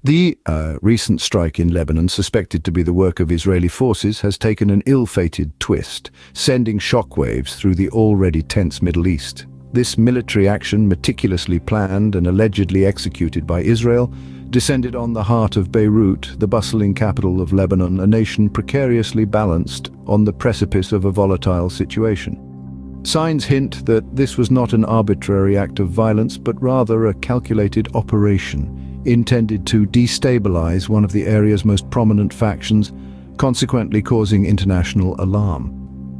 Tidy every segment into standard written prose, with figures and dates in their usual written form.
The recent strike in Lebanon, suspected to be the work of Israeli forces, has taken an ill-fated twist, sending shockwaves through the already tense Middle East. This military action, meticulously planned and allegedly executed by Israel, descended on the heart of Beirut, the bustling capital of Lebanon, a nation precariously balanced on the precipice of a volatile situation. Signs hint that this was not an arbitrary act of violence, but rather a calculated operation intended to destabilize one of the area's most prominent factions, consequently causing international alarm.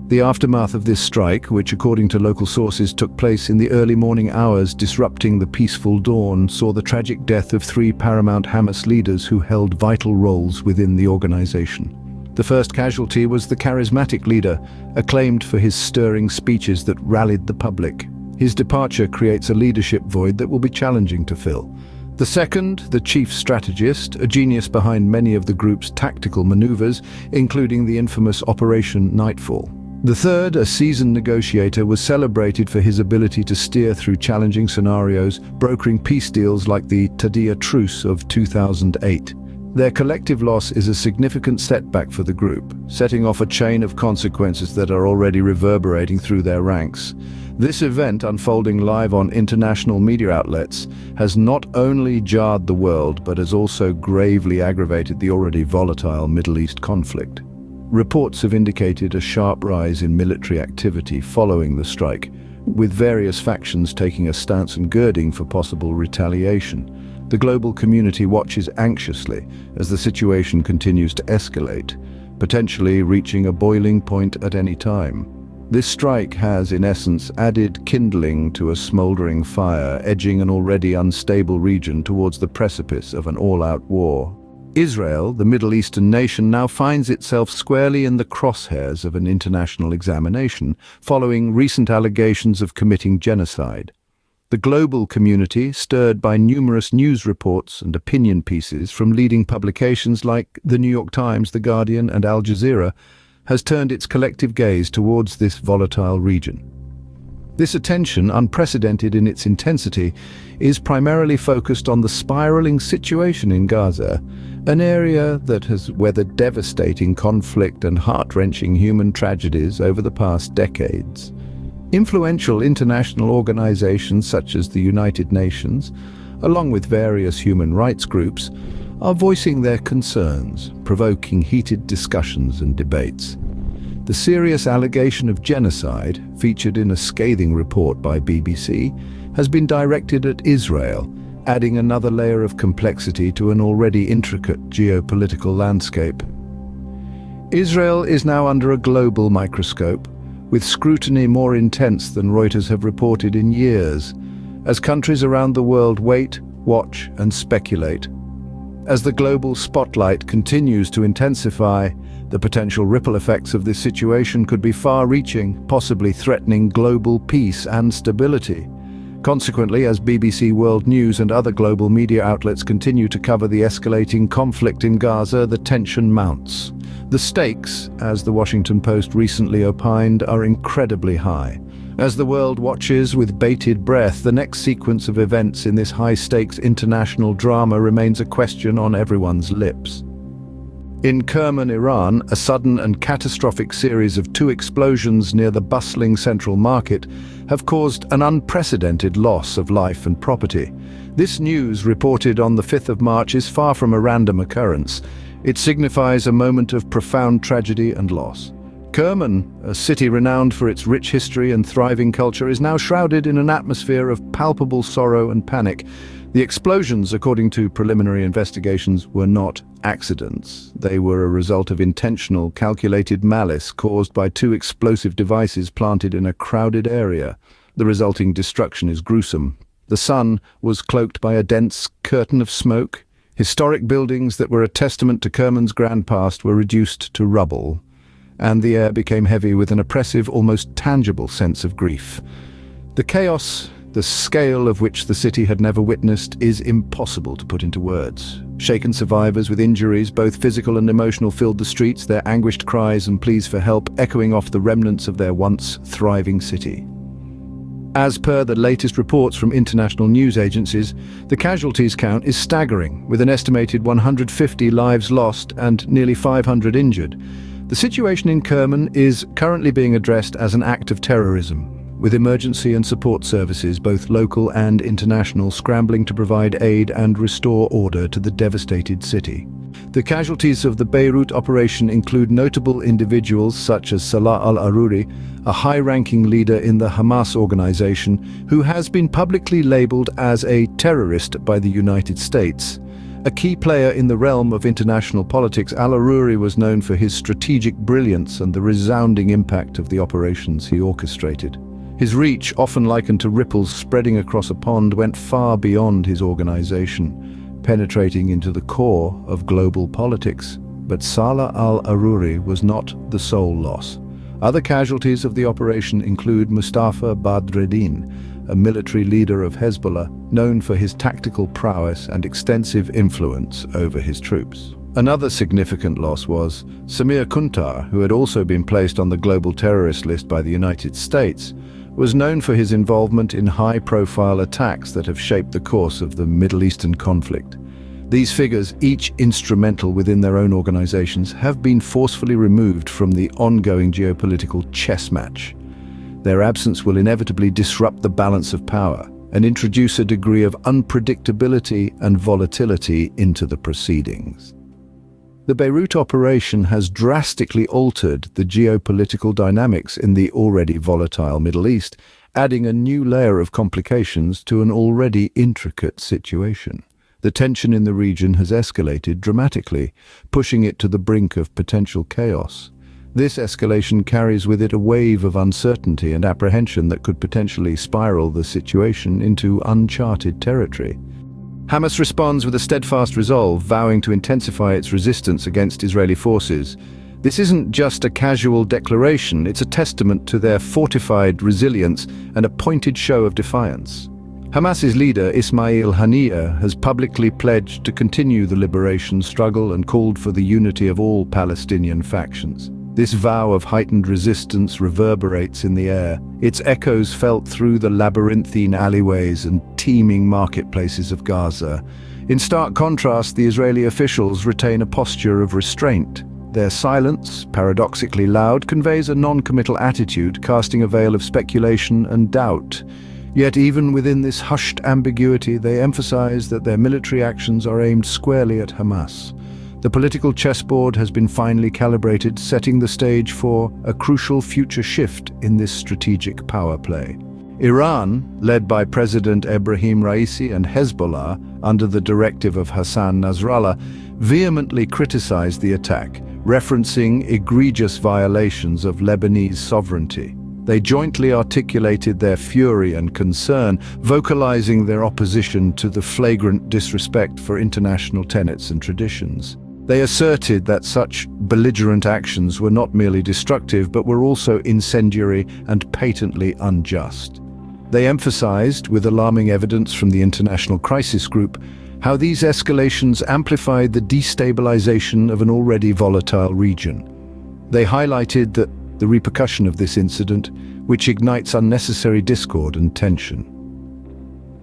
The aftermath of this strike, which according to local sources took place in the early morning hours disrupting the peaceful dawn, saw the tragic death of 3 paramount Hamas leaders who held vital roles within the organization. The first casualty was the charismatic leader, acclaimed for his stirring speeches that rallied the public. His departure creates a leadership void that will be challenging to fill. The second, the chief strategist, a genius behind many of the group's tactical maneuvers, including the infamous Operation Nightfall. The third, a seasoned negotiator, was celebrated for his ability to steer through challenging scenarios, brokering peace deals like the Tadia Truce of 2008. Their collective loss is a significant setback for the group, setting off a chain of consequences that are already reverberating through their ranks. This event, unfolding live on international media outlets, has not only jarred the world, but has also gravely aggravated the already volatile Middle East conflict. Reports have indicated a sharp rise in military activity following the strike, with various factions taking a stance and girding for possible retaliation. The global community watches anxiously as the situation continues to escalate, potentially reaching a boiling point at any time. This strike has, in essence, added kindling to a smoldering fire, edging an already unstable region towards the precipice of an all-out war. Israel, the Middle Eastern nation, now finds itself squarely in the crosshairs of an international examination, following recent allegations of committing genocide. The global community, stirred by numerous news reports and opinion pieces from leading publications like The New York Times, The Guardian, and Al Jazeera, has turned its collective gaze towards this volatile region. This attention, unprecedented in its intensity, is primarily focused on the spiraling situation in Gaza, an area that has weathered devastating conflict and heart-wrenching human tragedies over the past decades. Influential international organizations such as the United Nations, along with various human rights groups, are voicing their concerns, provoking heated discussions and debates. The serious allegation of genocide, featured in a scathing report by BBC, has been directed at Israel, adding another layer of complexity to an already intricate geopolitical landscape. Israel is now under a global microscope, with scrutiny more intense than Reuters have reported in years, as countries around the world wait, watch, and speculate. As the global spotlight continues to intensify, the potential ripple effects of this situation could be far-reaching, possibly threatening global peace and stability. Consequently, as BBC World News and other global media outlets continue to cover the escalating conflict in Gaza, the tension mounts. The stakes, as the Washington Post recently opined, are incredibly high. As the world watches with bated breath, the next sequence of events in this high-stakes international drama remains a question on everyone's lips. In Kerman, Iran, a sudden and catastrophic series of 2 explosions near the bustling central market have caused an unprecedented loss of life and property. This news, reported on the 5th of March, is far from a random occurrence. It signifies a moment of profound tragedy and loss. Kerman, a city renowned for its rich history and thriving culture, is now shrouded in an atmosphere of palpable sorrow and panic. The explosions, according to preliminary investigations, were not accidents. They were a result of intentional, calculated malice caused by 2 explosive devices planted in a crowded area. The resulting destruction is gruesome. The sun was cloaked by a dense curtain of smoke. Historic buildings that were a testament to Kerman's grand past were reduced to rubble, and the air became heavy with an oppressive, almost tangible sense of grief. The chaos, the scale of which the city had never witnessed, is impossible to put into words. Shaken survivors with injuries, both physical and emotional, filled the streets, their anguished cries and pleas for help echoing off the remnants of their once thriving city. As per the latest reports from international news agencies, the casualties count is staggering, with an estimated 150 lives lost and nearly 500 injured. The situation in Kerman is currently being addressed as an act of terrorism, with emergency and support services, both local and international, scrambling to provide aid and restore order to the devastated city. The casualties of the Beirut operation include notable individuals such as Salah al-Aruri, a high-ranking leader in the Hamas organization, who has been publicly labeled as a terrorist by the United States. A key player in the realm of international politics, al-Aruri was known for his strategic brilliance and the resounding impact of the operations he orchestrated. His reach, often likened to ripples spreading across a pond, went far beyond his organization, penetrating into the core of global politics. But Salah al-Aruri was not the sole loss. Other casualties of the operation include Mustafa Badreddin, a military leader of Hezbollah, known for his tactical prowess and extensive influence over his troops. Another significant loss was Samir Kuntar, who had also been placed on the global terrorist list by the United States, was known for his involvement in high-profile attacks that have shaped the course of the Middle Eastern conflict. These figures, each instrumental within their own organizations, have been forcefully removed from the ongoing geopolitical chess match. Their absence will inevitably disrupt the balance of power and introduce a degree of unpredictability and volatility into the proceedings. The Beirut operation has drastically altered the geopolitical dynamics in the already volatile Middle East, adding a new layer of complications to an already intricate situation. The tension in the region has escalated dramatically, pushing it to the brink of potential chaos. This escalation carries with it a wave of uncertainty and apprehension that could potentially spiral the situation into uncharted territory. Hamas responds with a steadfast resolve, vowing to intensify its resistance against Israeli forces. This isn't just a casual declaration, it's a testament to their fortified resilience and a pointed show of defiance. Hamas's leader, Ismail Haniyeh, has publicly pledged to continue the liberation struggle and called for the unity of all Palestinian factions. This vow of heightened resistance reverberates in the air, its echoes felt through the labyrinthine alleyways and teeming marketplaces of Gaza. In stark contrast, the Israeli officials retain a posture of restraint. Their silence, paradoxically loud, conveys a non-committal attitude, casting a veil of speculation and doubt. Yet even within this hushed ambiguity, they emphasize that their military actions are aimed squarely at Hamas. The political chessboard has been finely calibrated, setting the stage for a crucial future shift in this strategic power play. Iran, led by President Ebrahim Raisi and Hezbollah under the directive of Hassan Nasrallah, vehemently criticized the attack, referencing egregious violations of Lebanese sovereignty. They jointly articulated their fury and concern, vocalizing their opposition to the flagrant disrespect for international tenets and traditions. They asserted that such belligerent actions were not merely destructive, but were also incendiary and patently unjust. They emphasized, with alarming evidence from the International Crisis Group, how these escalations amplified the destabilization of an already volatile region. They highlighted that the repercussion of this incident, which ignites unnecessary discord and tension.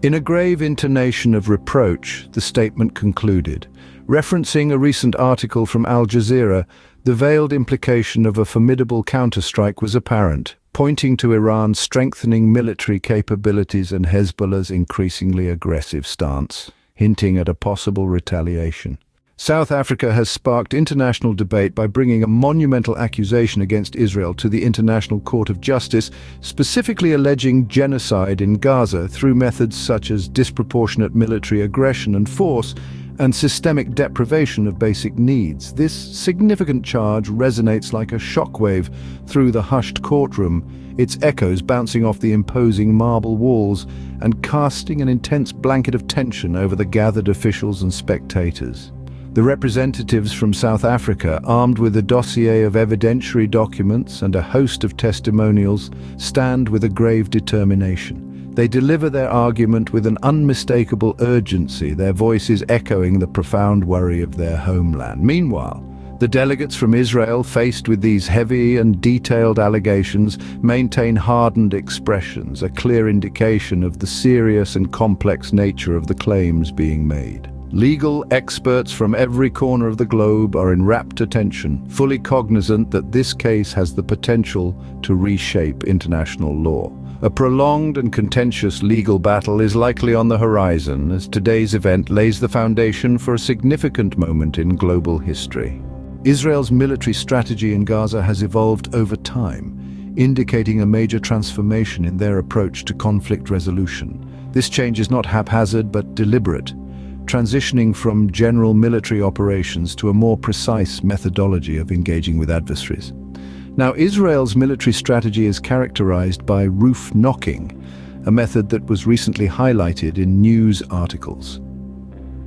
In a grave intonation of reproach, the statement concluded, referencing a recent article from Al Jazeera. The veiled implication of a formidable counterstrike was apparent, pointing to Iran's strengthening military capabilities and Hezbollah's increasingly aggressive stance, hinting at a possible retaliation. South Africa has sparked international debate by bringing a monumental accusation against Israel to the International Court of Justice, specifically alleging genocide in Gaza through methods such as disproportionate military aggression and force and systemic deprivation of basic needs. This significant charge resonates like a shockwave through the hushed courtroom, its echoes bouncing off the imposing marble walls and casting an intense blanket of tension over the gathered officials and spectators. The representatives from South Africa, armed with a dossier of evidentiary documents and a host of testimonials, stand with a grave determination. They deliver their argument with an unmistakable urgency, their voices echoing the profound worry of their homeland. Meanwhile, The delegates from Israel, faced with these heavy and detailed allegations, maintain hardened expressions, a clear indication of the serious and complex nature of the claims being made. Legal experts from every corner of the globe are in rapt attention, fully cognizant that this case has the potential to reshape international law. A prolonged and contentious legal battle is likely on the horizon, as today's event lays the foundation for a significant moment in global history. Israel's military strategy in Gaza has evolved over time, indicating a major transformation in their approach to conflict resolution. This change is not haphazard but deliberate, transitioning from general military operations to a more precise methodology of engaging with adversaries. Now, Israel's military strategy is characterized by roof knocking, a method that was recently highlighted in news articles.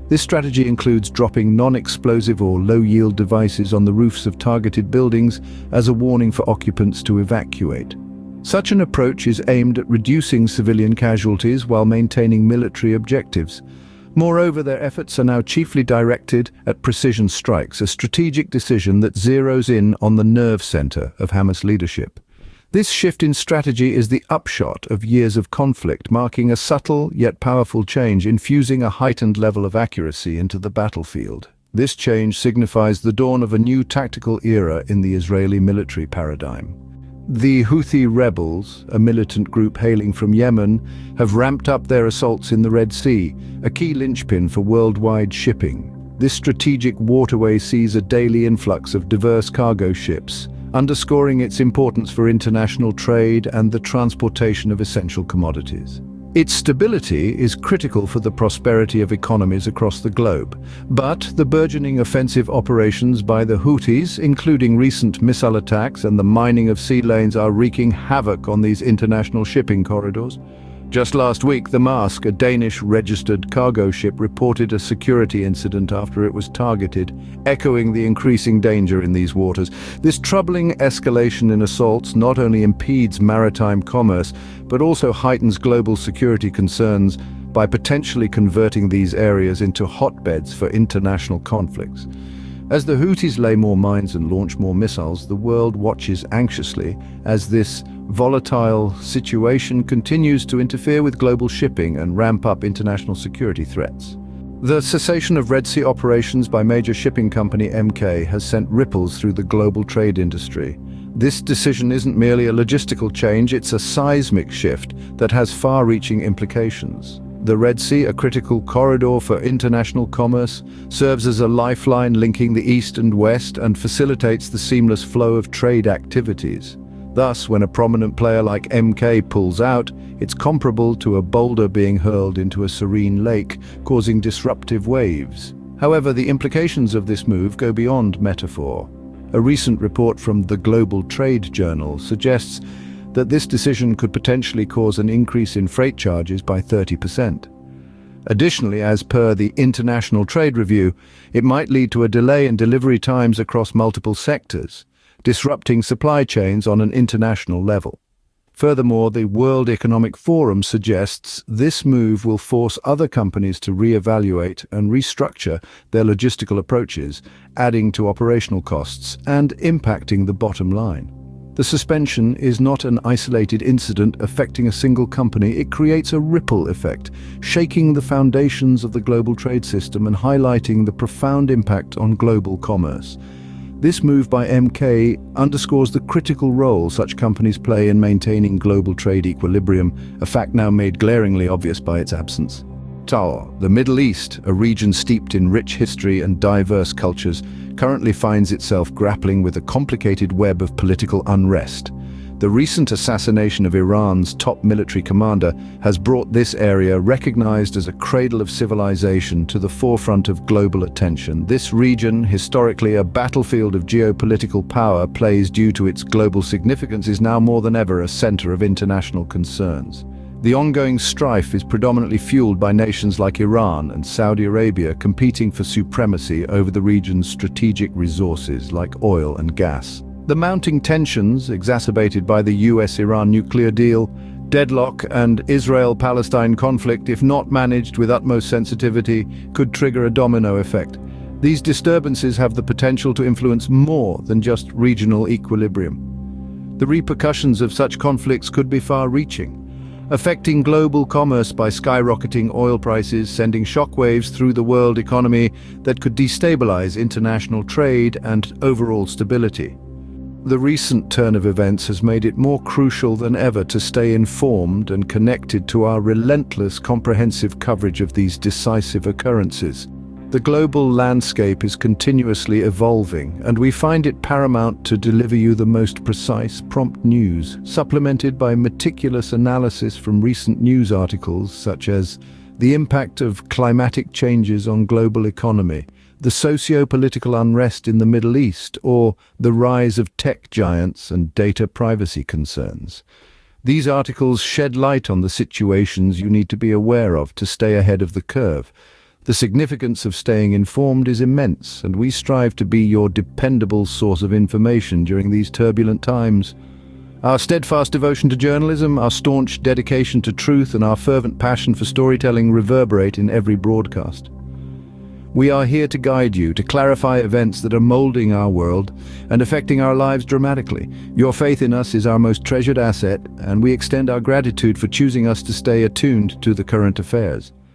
This strategy includes dropping non-explosive or low-yield devices on the roofs of targeted buildings as a warning for occupants to evacuate. Such an approach is aimed at reducing civilian casualties while maintaining military objectives. Moreover, their efforts are now chiefly directed at precision strikes, a strategic decision that zeroes in on the nerve center of Hamas leadership. This shift in strategy is the upshot of years of conflict, marking a subtle yet powerful change, infusing a heightened level of accuracy into the battlefield. This change signifies the dawn of a new tactical era in the Israeli military paradigm. The Houthi rebels, a militant group hailing from Yemen, have ramped up their assaults in the Red Sea, a key linchpin for worldwide shipping. This strategic waterway sees a daily influx of diverse cargo ships, underscoring its importance for international trade and the transportation of essential commodities. Its stability is critical for the prosperity of economies across the globe, but the burgeoning offensive operations by the Houthis, including recent missile attacks and the mining of sea lanes, are wreaking havoc on these international shipping corridors. Just last week, the Maersk, a Danish-registered cargo ship, reported a security incident after it was targeted, echoing the increasing danger in these waters. This troubling escalation in assaults not only impedes maritime commerce, but also heightens global security concerns by potentially converting these areas into hotbeds for international conflicts. As the Houthis lay more mines and launch more missiles, the world watches anxiously as this volatile situation continues to interfere with global shipping and ramp up international security threats. The cessation of Red Sea operations by major shipping company MK has sent ripples through the global trade industry. This decision isn't merely a logistical change, it's a seismic shift that has far-reaching implications. The Red Sea, a critical corridor for international commerce, serves as a lifeline linking the East and West and facilitates the seamless flow of trade activities. Thus, when a prominent player like MK pulls out, it's comparable to a boulder being hurled into a serene lake, causing disruptive waves. However, the implications of this move go beyond metaphor. A recent report from the Global Trade Journal suggests that this decision could potentially cause an increase in freight charges by 30%. Additionally, as per the International Trade Review, it might lead to a delay in delivery times across multiple sectors, disrupting supply chains on an international level. Furthermore, the World Economic Forum suggests this move will force other companies to re-evaluate and restructure their logistical approaches, adding to operational costs and impacting the bottom line. The suspension is not an isolated incident affecting a single company. It creates a ripple effect, shaking the foundations of the global trade system and highlighting the profound impact on global commerce. This move by MK underscores the critical role such companies play in maintaining global trade equilibrium, a fact now made glaringly obvious by its absence. The Middle East, a region steeped in rich history and diverse cultures, currently finds itself grappling with a complicated web of political unrest. The recent assassination of Iran's top military commander has brought this area, recognized as a cradle of civilization, to the forefront of global attention. This region, historically a battlefield of geopolitical power plays due to its global significance, is now more than ever a center of international concerns. The ongoing strife is predominantly fueled by nations like Iran and Saudi Arabia competing for supremacy over the region's strategic resources like oil and gas. The mounting tensions, exacerbated by the US-Iran nuclear deal, deadlock, and Israel-Palestine conflict, if not managed with utmost sensitivity, could trigger a domino effect. These disturbances have the potential to influence more than just regional equilibrium. The repercussions of such conflicts could be far-reaching, affecting global commerce by skyrocketing oil prices, sending shockwaves through the world economy that could destabilize international trade and overall stability. The recent turn of events has made it more crucial than ever to stay informed and connected to our relentless, comprehensive coverage of these decisive occurrences. The global landscape is continuously evolving, and we find it paramount to deliver you the most precise, prompt news, supplemented by meticulous analysis from recent news articles such as the impact of climatic changes on global economy, the socio-political unrest in the Middle East, or the rise of tech giants and data privacy concerns. These articles shed light on the situations you need to be aware of to stay ahead of the curve. The significance of staying informed is immense, and we strive to be your dependable source of information during these turbulent times. Our steadfast devotion to journalism, our staunch dedication to truth, and our fervent passion for storytelling reverberate in every broadcast. We are here to guide you, to clarify events that are molding our world and affecting our lives dramatically. Your faith in us is our most treasured asset, and we extend our gratitude for choosing us to stay attuned to the current affairs.